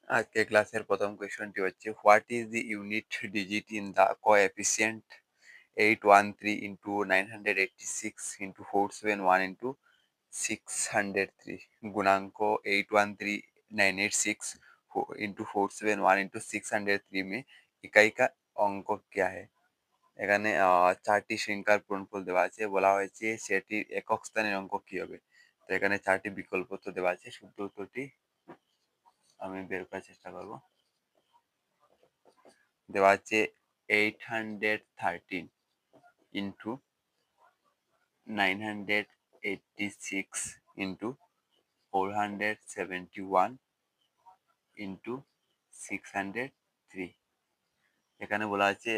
আজকে ক্লাসের প্রথম কোয়েশ্চনটি হচ্ছে what is the unit digit in the coefficient 813 into 986 into 471 into 603 गुणांक 813986 इंटू 471 इंटू 603 में इकाई का অঙ্ক क्या है। এখানে চারটি সংখ্যার পূরণফল দেওয়া আছে, বলা হয়েছে সেটির একক স্থানের অঙ্ক কি হবে। তো এখানে চারটি বিকল্প তো দেওয়া আছে, শুদ্ধ উত্তরটি আমি বের করার চেষ্টা করব। দেওয়া আছে 813 ইন্টু 986 ইন্টু 471 ইন্টু 603। এখানে বলা আছে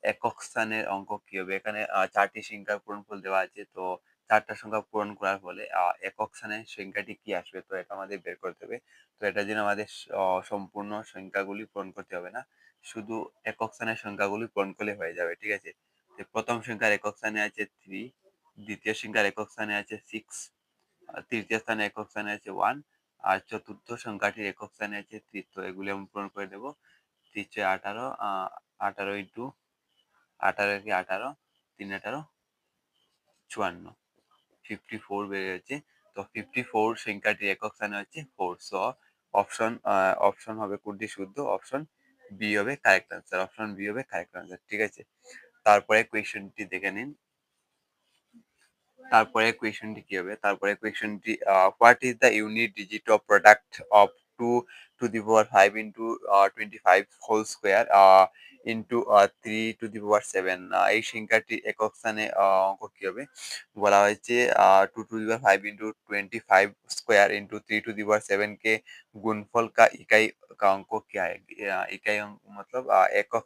একক স্থানের অঙ্ক কি হবে। এখানে চারটি সংখ্যার পূরণফল দেওয়া আছে, তো চারটা সংখ্যা পূরণ করার ফলে একক স্থানের সংখ্যাটি কি আসবে, তো এটা আমাদের বের করতে হবে। তো এটার জন্য আমাদের সম্পূর্ণ সংখ্যাগুলি পূরণ করতে হবে না, শুধু একক স্থানের সংখ্যাগুলি পূরণ করলে হয়ে যাবে, ঠিক আছে। তো প্রথম সংখ্যার একক স্থানে আছে 3, দ্বিতীয় সংখ্যার একক স্থানে আছে 6, তৃতীয় স্থানে একক স্থানে আছে 1, আর চতুর্থ সংখ্যাটির একক স্থানে আছে 3। তো এগুলি আমি পূরণ করে দেবো। 3 × 18, 18 ইন্টু 18 কি 18, 3 18 54, 54 বেড়ে যাচ্ছে। তো 54 সংখ্যাটির একক স্থানে হচ্ছে 4। সো অপশন হবে কোনটি শুদ্ধ, অপশন বি হবে কারেক্ট আনসার, অপশন বি হবে কারেক্ট আনসার, ঠিক আছে। তারপরে কোয়েশ্চনটি দেখে নিন। তারপরে কোয়েশ্চনটি কি হবে, তারপরে কোয়েশ্চনটি what is the unit digit of product of 2 to the power 5 into 25 whole square into 3 to the power 7। এই সংখ্যাটি একক স্থানে অঙ্ক কি হবে। বলা হয়েছে 2 two the power 5 into 25 square into 3 two the power 7 के गुणफल का इकाई का अंक क्या है। इकाई अंक मतलब একক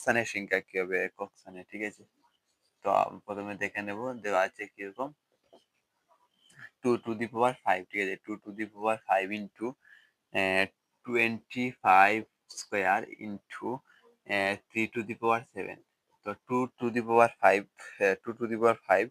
স্থানে সংখ্যা কি হবে, একক স্থানে, ঠিক আছে। তো প্রথমে দেখে নেব দেওয়া আছে কিরকম। 2 টু দি পাওয়ার 5, ঠিক আছে। 2 to the power 5 into 25 square into 3 to the power 7। তো 2 to the power 5, 2 to the power 5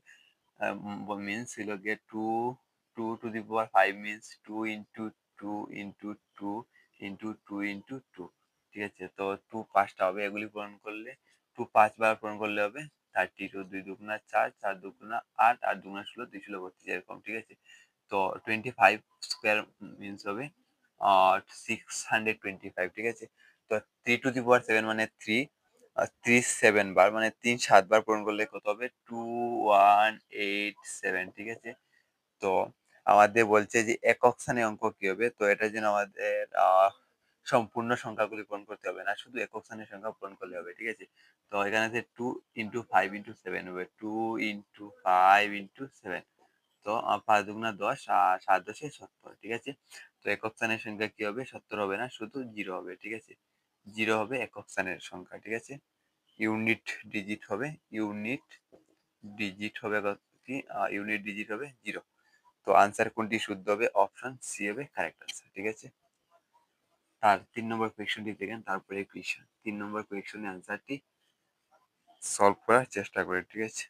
means হলো গিয়ে 2 to the power 5 means 2 into 2 into 2 into 2 into 2, ঠিক আছে। তো 2 পাঁচটা হবে, এগুলি পূরণ করলে 2 5 বার পূরণ করলে হবে 32, 2 দুগুণা 4, 4 দুগুণা 8, 8 দুগুণা 16, 2 ষোলো 32 এরকম, ঠিক আছে। তো 25 স্কোয়ার মিনস হবে 625, ঠিক আছে। তো 3 to the power 7 মানে 3, 3 7 বার মানে 3 7 বার পূরণ করলে কত হবে 2187, ঠিক আছে। তো আমাদের বলছে যে একক স্থানে অঙ্ক কি হবে, তো এটার জন্য আমাদের সম্পূর্ণ সংখ্যাগুলি পূরণ করতে হবে না, শুধু একক স্থানের সংখ্যা পূরণ করলে হবে, ঠিক আছে। তো এখানে আছে 2 ইন্টু 5 ইন্টু 7 হবে 2 ইন্টু 5 ইন্টু 7। তো 5 দুগুণা 10 আর 7 10 70, ঠিক আছে। তো একক স্থানের সংখ্যা কি হবে, 70 হবে না, শুধু 0 হবে, ঠিক আছে। 0 হবে একক স্থানের সংখ্যা, ঠিক আছে। ইউনিট ডিজিট হবে, ইউনিট ডিজিট হবে কি, ইউনিট ডিজিট হবে 0। তো আনসার কোনটি শুদ্ধ হবে, অপশন সি হবে কারেক্ট আনসার, ঠিক আছে। তার 3 নম্বর কোয়েশ্চনটি দেখেন, তারপরে কোয়েশ্চন 3 নম্বর কোয়েশ্চনের আনসারটি সলভ করার চেষ্টা করে, ঠিক আছে।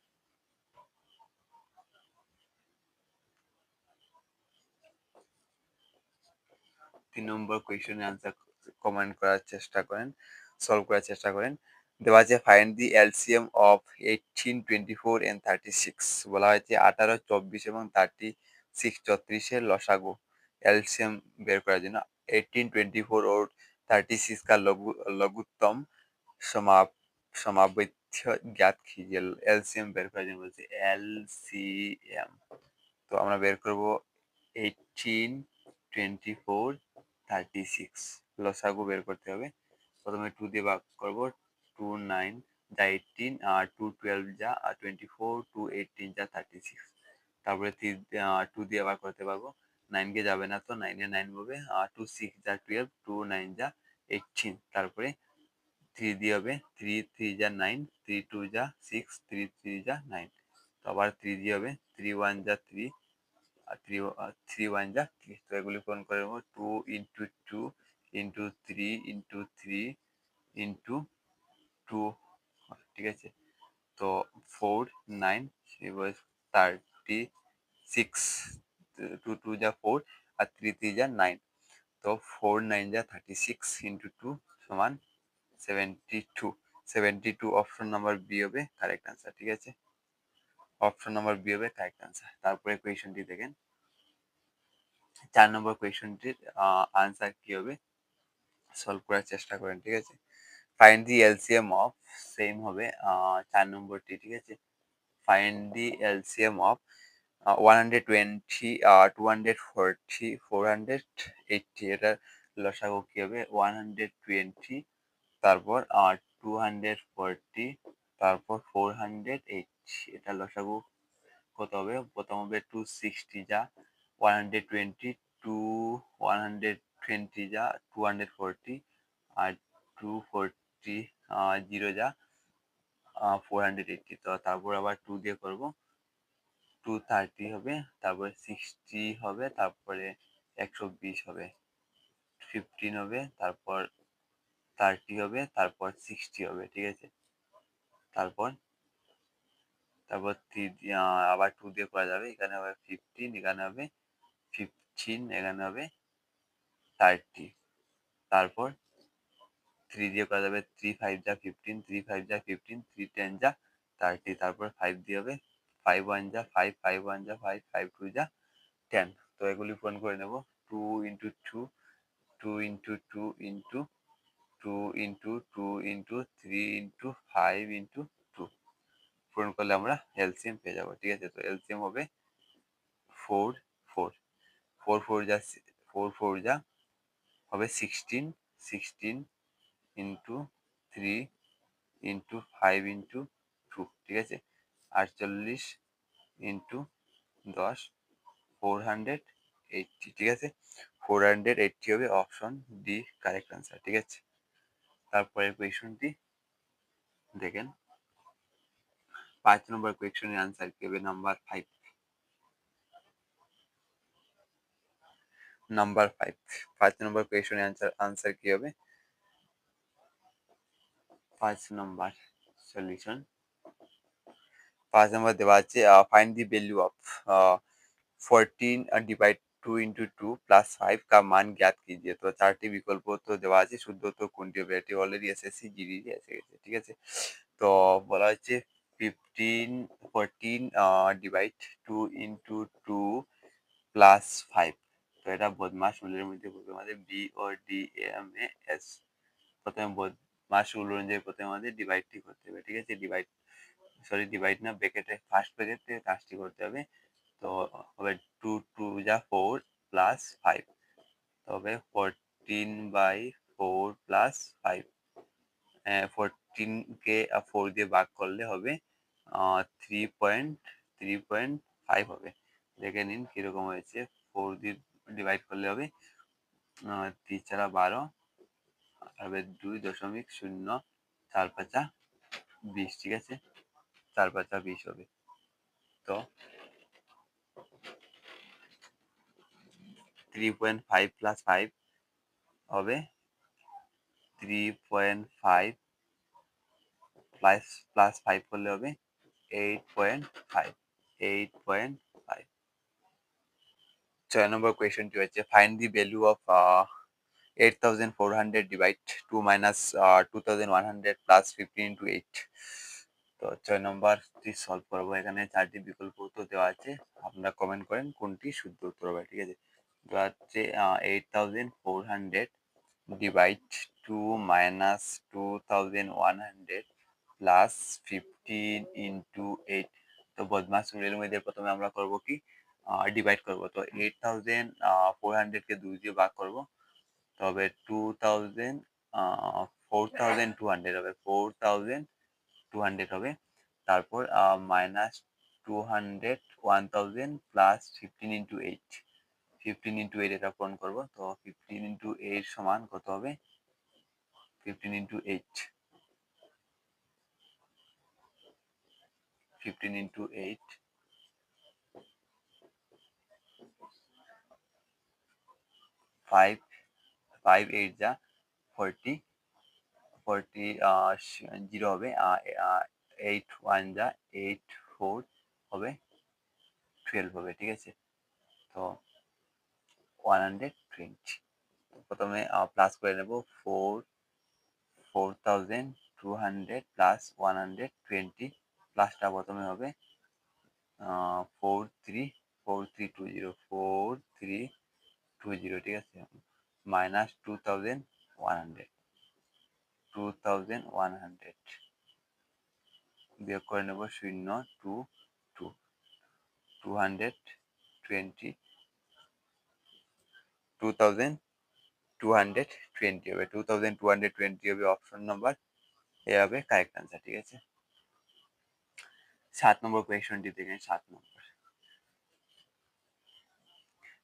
3 নম্বর কোয়েশ্চনের আনসার কমেন্ট করার চেষ্টা করেন, সলভ করার চেষ্টা করেন। দেওয়া আছে find the LCM of 18 24 and 36। বলা হয়েছে 18 24 এবং 36 34 এর লসাগু एलसीएम বের করার জন্য 18 24 और 36 का लघुत्तम समाप समावित्य ज्ञात कीजिए। एलसीएम বের করার জন্য বলছে एलसीएम। তো আমরা বের করব 18 24 36, লসাগু বের করতে হবে। প্রথমে 2 দিয়ে ভাগ করব, 2 9 যা 18, আর 2 12 যা 24, 2 18 যা 36। তারপরে 2 দিয়ে ভাগ করতে পারবো, 9 কে যাবে না, তো 9 এ 9 হবে, আর 2 6 যা 12, 2 9 যা 18। তারপরে 3 দিয়ে হবে, 3 3 যা 9, 3 2 যা 6, 3 3 যা 9। তো আবার 3 দিয়ে হবে, 3 1 যা 3, আর 3 1 যা 3। তো এগুলি পূরণ করে নেবো, 2 ইন্টু 2 ইন্টু 3 ইন্টু 3 ইন্টু 2, ঠিক আছে। তো 4 9 36, 2 2 যা 4 আর 3 3 যা 9। তো 4 9 যা 36 ইন্টু 2 সমান 72। 72 অপশন নাম্বার বি হবে কারেক্ট আনসার। ঠিক আছে, অপশন নাম্বার বি হবে কারেক্ট আনসার। তারপরে কোয়েশনটি দেখেন, 4 নম্বর কোয়েশনটির আনসার কি হবে সলভ করার চেষ্টা করেন। ঠিক আছে, find the LCM of, same হবে 4 নম্বরটি। ঠিক আছে, ফাইন্ড দি এলসিএম অফ 120, 240, 480, এটার লসাগু কি হবে 120, তারপর 240, তারপর 480, এটা লসাগু কত হবে? প্রথম হবে 260 যা 120, 120 যা 240, আর 240 0 যা 480। তো তারপর আবার 2 দিয়ে করবো, 230 হবে, তারপরে 60 হবে, তারপরে 120 হবে, 15 হবে, তারপর 30 হবে, তারপর 60 হবে। ঠিক আছে, তারপর তারপর আবার 2 দিয়ে করা যাবে, এখানে হবে 15, এখানে হবে 15, এখানে হবে 30, তারপর 3 দিয়ে করা যাবে, 3 5 যা 15, 3 5 যা 15, 3 10 যা 30, তারপর 5 দিয়ে হবে, 5 1 যা 5, 5 1 যা 5, 5 2 যা 10। তো এগুলি পূরণ করে নেব, 2 into 2, 2 into 2 into 2 into 2 into 3 into 5 into 2 পূরণ করলে আমরা এলসিএম পেয়ে যাবো। ঠিক আছে, তো এলসিএম হবে 4 4, 4 4 যা 4 4 যা হবে 16, 16 ইন্টু 3 ইন্টু 5 ইন্টু 2। ঠিক আছে, 48 ইন্টু 10, 480। ঠিক আছে, 480 হবে অপশন ডি কারেক্ট আনসার। ঠিক আছে, তারপরে কোয়েশনটি দেখেন, 5 নম্বর কোয়েশনের আনসার কি হবে? নাম্বার 5, নাম্বার 5, 5 নম্বর কোয়েশনের আনসার কি হবে? 5 নম্বর সলিউশন, 5 নম্বর দেওয়া আছে find the value of 14 divide 2 into 2 plus 5 का मान ज्ञात कीजिए। তো চারটি বিকল্প তো দেওয়া আছে, শুদ্ধ উত্তর কোনটি হবে? এটি অলরেডি এসএসসি জিডি এসে গেছে। ঠিক আছে, তো বলা হচ্ছে 14 ডিভাইড 2 ইন্টু 2 প্লাস 5। তো এটা বদমাস রুলের মধ্যে বলবে আমাদের B O D M A S. প্রথমে বদমাস রুল অনুযায়ী প্রথমে আমাদের ডিভাইডটি করতে হবে। ঠিক আছে, ডিভাইড না, ব্র্যাকেটে ফার্স্ট ব্র্যাকেটে কাজটি করতে হবে। তো হবে 2 2 যা 4 প্লাস 5, তবে 14/4 প্লাস 5, 14 কে 4 দিয়ে ভাগ করলে হবে 3.5 হবে। দেখে নিন কিরকম হয়েছে, 4 দিয়ে ডিভাইড করলে হবে 3 4 12, হবে 2.045 ঠিক আছে, 4 5 হবে। তো 3.5 প্লাস 5 হবে 3.5, প্লাস প্লাস 5 করলে হবে 8.5, 8.5। 6 নম্বর কোয়েশনটি হচ্ছে find the value of 8400 divide 2 minus 2100 plus 15 into 8। তো 6 নম্বরটি সলভ করবো। এখানে 4টি বিকল্প উত্তর দেওয়া আছে, আপনারা কমেন্ট করেন কোনটি শুদ্ধ উত্তর হবে। ঠিক আছে, দেওয়া হচ্ছে 8400 ডিভাইড 2 মাইনাস 2100 প্লাস 15 ইন্টু 8। তো বদমাস রুলের মধ্যে প্রথমে আমরা করব কি, ডিভাইড করব। তো 8400 কে 2 দিয়ে ভাগ করব, তবে 2000 4200 হবে, 4200 হবে। তারপর মাইনাস 200 1000 প্লাস 15 ইন্টু 8, 15 ইন্টু 8 এটা পূরণ করবো। তো 15 ইন্টু 8 সমান কত হবে? 15 ইন্টু 8, 15 ইন্টু 8, 5 5 8 যা 40, 40 0 হবে, 8 1 যা 8 4 হবে, 12 হবে। ঠিক আছে, তো 120। প্রথমে প্লাস করে নেব 4200 প্লাস 120 প্লাসটা প্রথমে হবে 4320 ঠিক আছে, মাইনাস 2100 বিয়োগ করে নেব 220 2220 হবে, 2220 হবে অপশন নাম্বার এ হবে কারেক্ট আনসার। ঠিক আছে, 7 নম্বর কোয়েশ্চনটি দেখেন।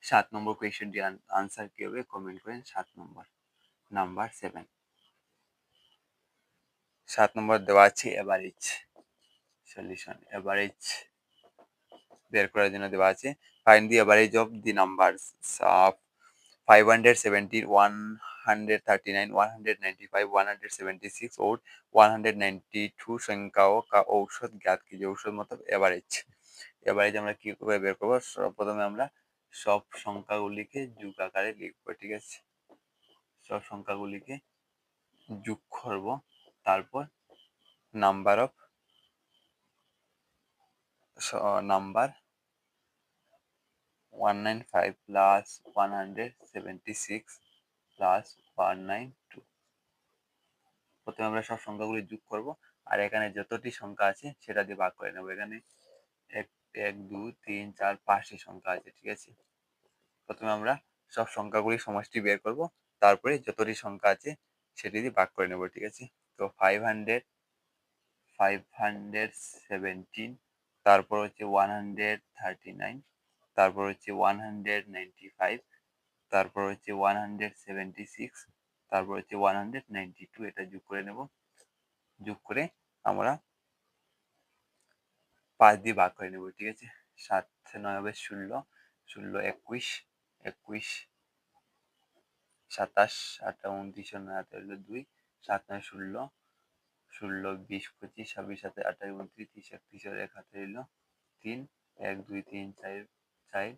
7 নম্বর কোয়েশ্চনটি আনসার কি হবে কমেন্ট করেন। 7 নম্বর নাম্বার 7। 7 নম্বর দেওয়া আছে এভারেজ সলিউশন। এভারেজ বের করার জন্য দেওয়া আছে find the average of the numbers of 570 139 195 176 और 192 সংখ্যাও का औसत ज्ञात कीजिए। औसत मतलब एवरेज। এভারেজ আমরা কি করে বের করবো? প্রথমে আমরা সব সংখ্যাগুলিকে যোগ আকারে লিখবো। ঠিক আছে, সব সংখ্যাগুলিকে যোগ করব, তারপর number of number 195 plus 176 plus 192। প্রথমে আমরা সব সংখ্যাগুলি যোগ করব, আর এখানে যতটি সংখ্যা আছে সেটা দিয়ে ভাগ করে নেব। এখানে এক এক দুই তিন চার পাঁচটি সংখ্যা আছে। ঠিক আছে, প্রথমে আমরা সব সংখ্যাগুলি সমষ্টি বের করব, তারপরে যতটি সংখ্যা আছে সেটি দিয়ে ভাগ করে নেব। ঠিক আছে, তো 517, তারপর হচ্ছে 139, তারপর হচ্ছে 195, তারপর হচ্ছে 176, তারপর হচ্ছে 192। এটা যোগ করে নেব। যোগ করে আমরা 5 দিয়ে ভাগ করে নেব। ঠিক আছে, 7 9 হবে 16, 16 21, 21 27, 28 29 9 হাতে হলো 2, 7 9 16, 16 20 25 26 27 28 29 30 31 এক হাতে হলো 3, 1 2 3 4 4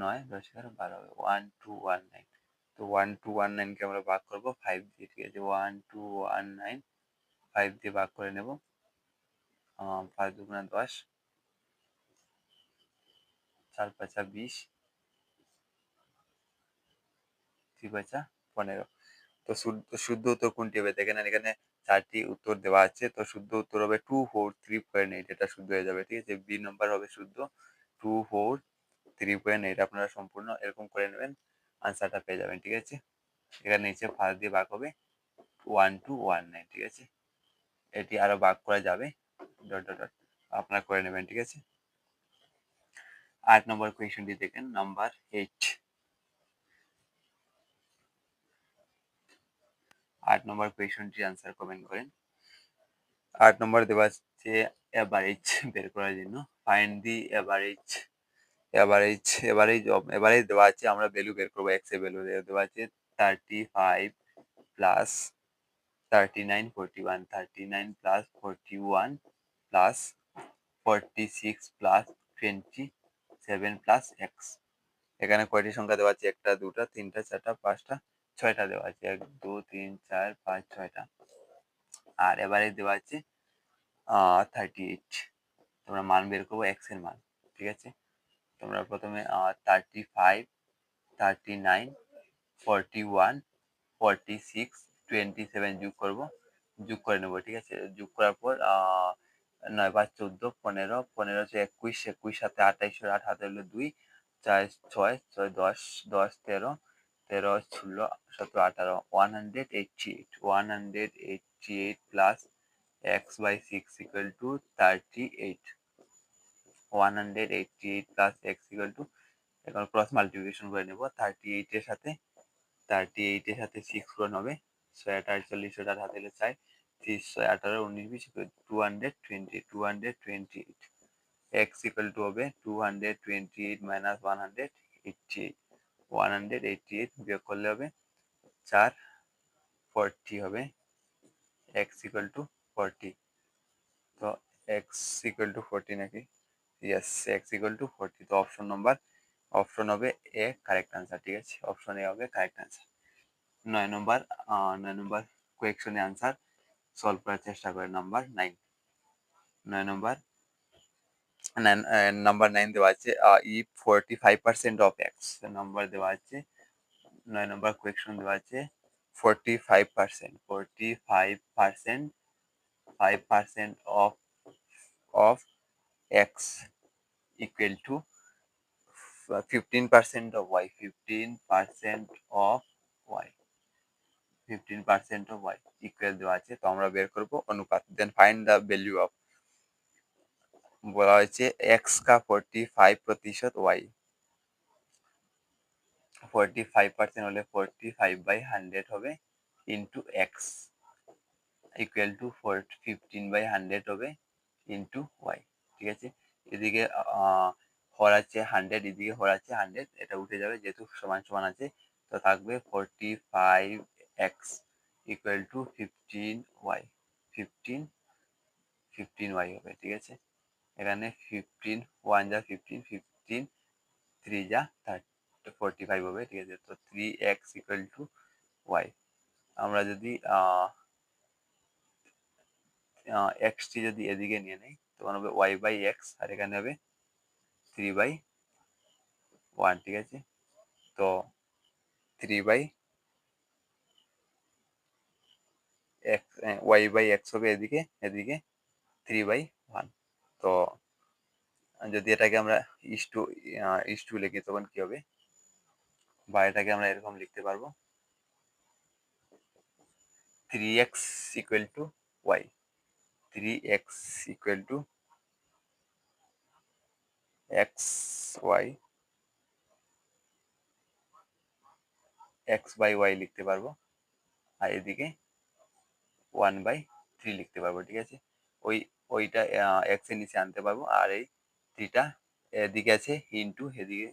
9 10 11 12 হবে 1219। তো 1219 কে আমরা ভাগ করব 5 দিয়ে। ঠিক আছে, 1219 5 দিয়ে ভাগ করে নেব। 5 দুগুণে 10, 4 5 20, 3 5 15। তো শুদ্ধ উত্তর কোনটি হবে দেখেন, এখানে 4টি উত্তর দেওয়া আছে। তো শুদ্ধ উত্তর হবে 243.8, এটা শুদ্ধ হয়ে যাবে। ঠিক আছে, বি নম্বর হবে শুদ্ধ 243.8। আপনারা সম্পূর্ণ এরকম করে নেবেন, আনসারটা পেয়ে যাবেন। ঠিক আছে, এখানে নিচে 5 দিয়ে ভাগ হবে 1219। ঠিক আছে, এটি আরো ভাগ করা যাবে, ডট ডট ডট আপনারা করে নেবেন। ঠিক আছে, 8 নম্বর কোয়েশ্চনটি দেখেন, নাম্বার 8। 8 নম্বর কোয়েশ্চনটি আনসার কমেন্ট করেন। 8 নম্বর দেওয়া আছে এভারেজ বের করার জন্য ফাইন্ড দি এভারেজ। এভারেজ দেওয়া আছে, আমরা ভ্যালু বের করবো। এক্স এর ভ্যালু দেওয়া আছে 35 plus 39 41, 39 plus 41 plus 46 plus 27 plus x. এখানে কয়টি সংখ্যা দেওয়া আছে? একটা দুটা তিনটা চারটা পাঁচটা ছয়টা দেওয়া আছে, 1 2 3 4 5 6টা। আর এভারেজ দেওয়া আছে 38। তোমরা মান বের করবো এক্স এর মান। ঠিক আছে, তোমরা প্রথমে 35 39 41 46 27 যোগ করব, যোগ করে নেবো। ঠিক আছে, যোগ করার পর 9 5 14 15 15 21 21 সাথে 28 8 হাতে হলো 2, 4 6 6 10 10 13 13 16 17 18 188 plus x by 6 equal to 38। 188 plus x equal to, এখন ক্রস মাল্টিপ্লিকেশন করে নেব। 38 এর সাথে 6 পূরণ হবে, 6 48 ওটার হাতে হলে 4, 30 6 18 19 20 228 x equal to হবে 228 minus 188, 188 বিয়োগ করলে হবে 4 40 হবে x equal to 40। তো x equal to 40 নাকি? Yes, x equal to 40। তো অপশন নাম্বার অপশন হবে এ কারেক্ট আনসার, ঠিক আছে, অপশন এ হবে কারেক্ট আনসার। 9 নম্বর 9 নম্বর কোয়েকশনের আনসার সলভ করার চেষ্টা করেন। নাম্বার 9, 9 নম্বর 9 দেওয়া আছে ই 45% অফ এক্স নাম্বার দেওয়া আছে। 9 নম্বর কোয়েকশন দেওয়া আছে 45% of X equal to 15% of y, 15% of y, 15% of y equal দেওয়া আছে। তো আমরা বের করব অনুপাত। Then find the value of, বলা হয়েছে এক্স का 45% y, 45% হলে 45/100 হবে ইন্টু এক্স ইকুয়াল টু 15/100 হবে ইন্টু ওয়াই, ঠিক আছে। এদিকে হর আছে 100, এদিকে হর আছে 100, এটা উঠে যাবে যেহেতু সমান সমান আছে। তো থাকবে 45x equal to 15y, 15y হবে, ঠিক আছে। এখানে 15 1 যা 15, 15 3 যা 45 হবে, ঠিক আছে। তো 3x ইকুয়াল টু y। আমরা যদি এক্সটি যদি এদিকে নিয়ে নেই তখন হবে y/x, আর এখানে হবে 3/1, ঠিক আছে। তো 3/x y/x হবে এদিকে, এদিকে 3/1। তো যদি এটাকে আমরা ইস টু লিখি তখন কি হবে, বা এটাকে আমরা এরকম লিখতে পারবো 3x equal to y, 3x equal to xy, x/y লিখতে পারবো, আর এদিকে 1/3 লিখতে পারবো, ঠিক আছে। ওইটা এক্স এর নিচে আনতে পারবো, আর এই 3টা এদিকে আছে ইন্টু এদিকে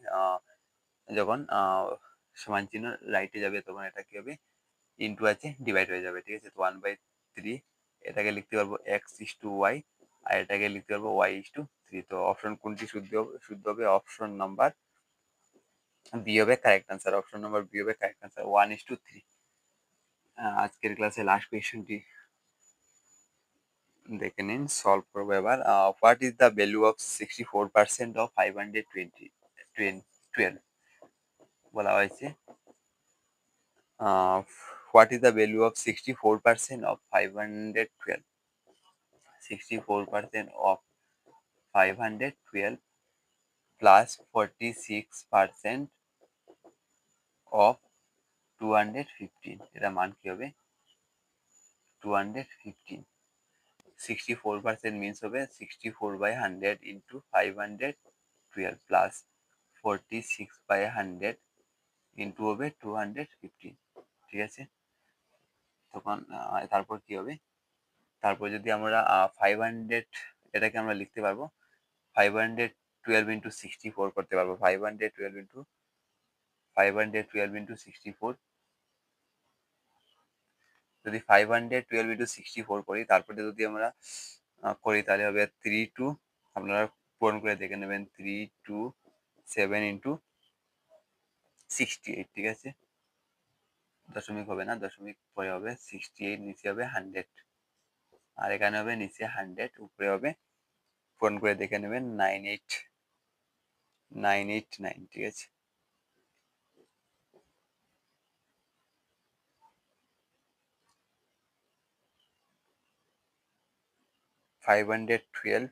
যখন সমান চিহ্ন রাইটে যাবে তখন এটা কি হবে, ইন্টু আছে ডিভাইড হয়ে যাবে, ঠিক আছে। তো 1/3 এটাকে লিখতে পারবো x/y, আর এটাকে লিখতে পারবো y/3। তো অপশন কোনটি শুদ্ধ হবে অপশন নাম্বার বি হবে correct answer, option number B হবে কারেক্ট আনসার, 1:3। আজকের ক্লাসে লাস্ট কোয়েশ্চেনটি দেখে নিন, সলভ করবো এবার। What is the value of 64% of 512? বলা হয়েছে what is the value of 64% of 512? 64% of 512 plus 46% of 215, এটা মান কি হবে? 215। 64% মিনস হবে 64/100 ইন্টু 512 প্লাস 46/100 ইন্টু হবে 215, ঠিক আছে। তখন তারপর কি হবে, তারপর যদি আমরা 500 এটাকে আমরা লিখতে পারবো 512 ইন্টু 64 করতে পারবো, 512 ইন্টু 64। যদি 512 ইন্টু 64 করি, তারপরে যদি আমরা করি তাহলে হবে 3 2, আপনারা পূরণ করে দেখে নেবেন, 3 2 7 ইন্টু 68, ঠিক আছে। দশমিক হবে না, দশমিক পরে হবে 68, নিচে হবে 100, আর এখানে হবে নিচে 100, উপরে হবে, পূরণ করে দেখে নেবেন 98989, ঠিক আছে। 512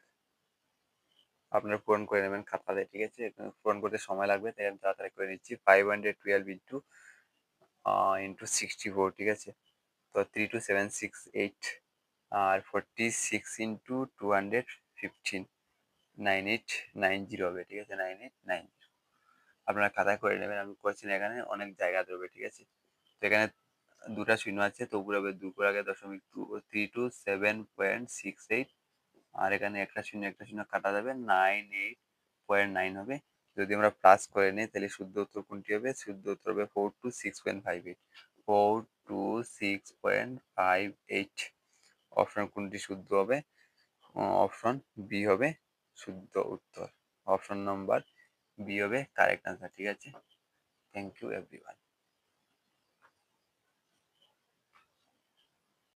আপনারা পূরণ করে নেবেন খাতাতে, ঠিক আছে। পূরণ করতে সময় লাগবে তাই আমি তাড়াতাড়ি করে নিচ্ছি। 512 ইন্টু 64, ঠিক আছে। তো 32768, আর 46 ইন্টু 215, 9890 হবে, ঠিক আছে, 9890। আপনারা খাতায় করে নেবেন, আমি করছি না, এখানে অনেক জায়গা ধরবে, ঠিক আছে। তো এখানে দুটা শূন্য আছে, তো উপরে হবে 2 আগে .327.68, আর এখানে একটা শূন্য কাটা যাবে, 98.9 হবে। যদি আমরা প্লাস করে নিই তাহলে শুদ্ধ উত্তর কোনটি হবে? শুদ্ধ উত্তর হবে 426.58, 426.58। অপশন কোনটি শুদ্ধ হবে? অপশন বি হবে শুদ্ধ উত্তর, অপশন নাম্বার বি হবে কারেক্ট আনসার, ঠিক আছে? Thank you everyone.